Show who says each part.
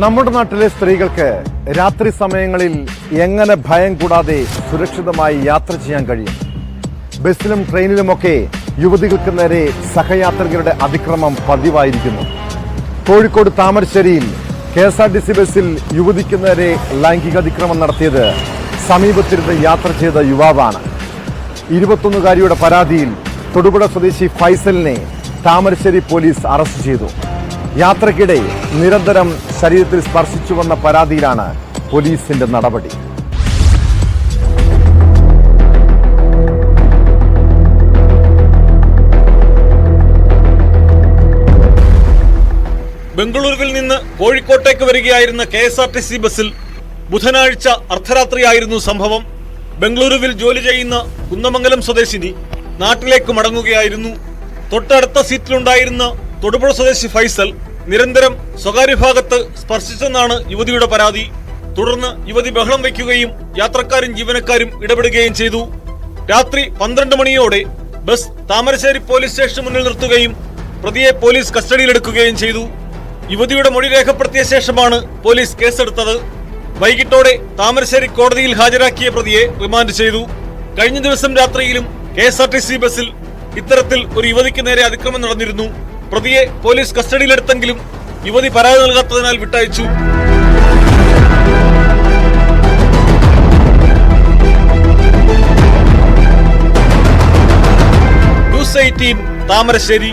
Speaker 1: നമ്മുടെ നാട്ടിലെ സ്ത്രീകൾക്ക് രാത്രി സമയങ്ങളിൽ എങ്ങനെ ഭയം കൂടാതെ സുരക്ഷിതമായി യാത്ര ചെയ്യാൻ കഴിയും? ബസ്സിലും ട്രെയിനിലുമൊക്കെ യുവതികൾക്ക് നേരെ സഹയാത്രികരുടെ അതിക്രമം പതിവായിരിക്കുന്നു. കോഴിക്കോട് താമരശ്ശേരിയിൽ KSRTC ബസ്സിൽ യുവതിക്ക് നേരെ ലൈംഗിക അതിക്രമം നടത്തിയത് സമീപത്തിരുന്ന് യാത്ര ചെയ്ത യുവാവാണ്. 21-കാരിയുടെ പരാതിയിൽ തൊടുപുഴ സ്വദേശി ഫൈസലിനെ താമരശ്ശേരി പോലീസ് അറസ്റ്റ് ചെയ്തു. യാത്രക്കിടെ നിരന്തരം ശരീരത്തിൽ സ്പർശിച്ചുവെന്ന പരാതിയിലാണ് പോലീസിന്റെ നടപടി.
Speaker 2: ബംഗളൂരുവിൽ നിന്ന് കോഴിക്കോട്ടേക്ക് വരികയായിരുന്ന KSRTC ബസ്സിൽ ബുധനാഴ്ച അർദ്ധരാത്രിയായിരുന്നു സംഭവം. ബംഗളൂരുവിൽ ജോലി ചെയ്യുന്ന കുന്നമംഗലം സ്വദേശിനി നാട്ടിലേക്ക് മടങ്ങുകയായിരുന്നു. തൊട്ടടുത്ത സീറ്റിലുണ്ടായിരുന്ന തൊടുപുഴ സ്വദേശി ഫൈസൽ നിരന്തരം സ്വകാര്യ ഭാഗത്ത് സ്പർശിച്ചെന്നാണ് യുവതിയുടെ പരാതി. തുടർന്ന് യുവതി ബഹളം വയ്ക്കുകയും യാത്രക്കാരും ജീവനക്കാരും ഇടപെടുകയും ചെയ്തു. രാത്രി 12 മണിയോടെ ബസ് താമരശ്ശേരി പോലീസ് സ്റ്റേഷന് മുന്നിൽ നിർത്തുകയും പ്രതിയെ പോലീസ് കസ്റ്റഡിയിലെടുക്കുകയും ചെയ്തു. യുവതിയുടെ മൊഴി രേഖപ്പെടുത്തിയ ശേഷമാണ് പോലീസ് കേസെടുത്തത്. വൈകിട്ടോടെ താമരശ്ശേരി കോടതിയിൽ ഹാജരാക്കിയ പ്രതിയെ റിമാൻഡ് ചെയ്തു. കഴിഞ്ഞ ദിവസം രാത്രിയിലും KSRTC ബസ്സിൽ ഇത്തരത്തിൽ ഒരു യുവതിക്ക് നേരെ അതിക്രമം നടന്നിരുന്നു. പ്രതിയെ പോലീസ് കസ്റ്റഡിയിലെടുത്തെങ്കിലും യുവതി പരാതി നൽകാത്തതിനാൽ വിട്ടയച്ചു. ന്യൂസ് 18 താമരശ്ശേരി.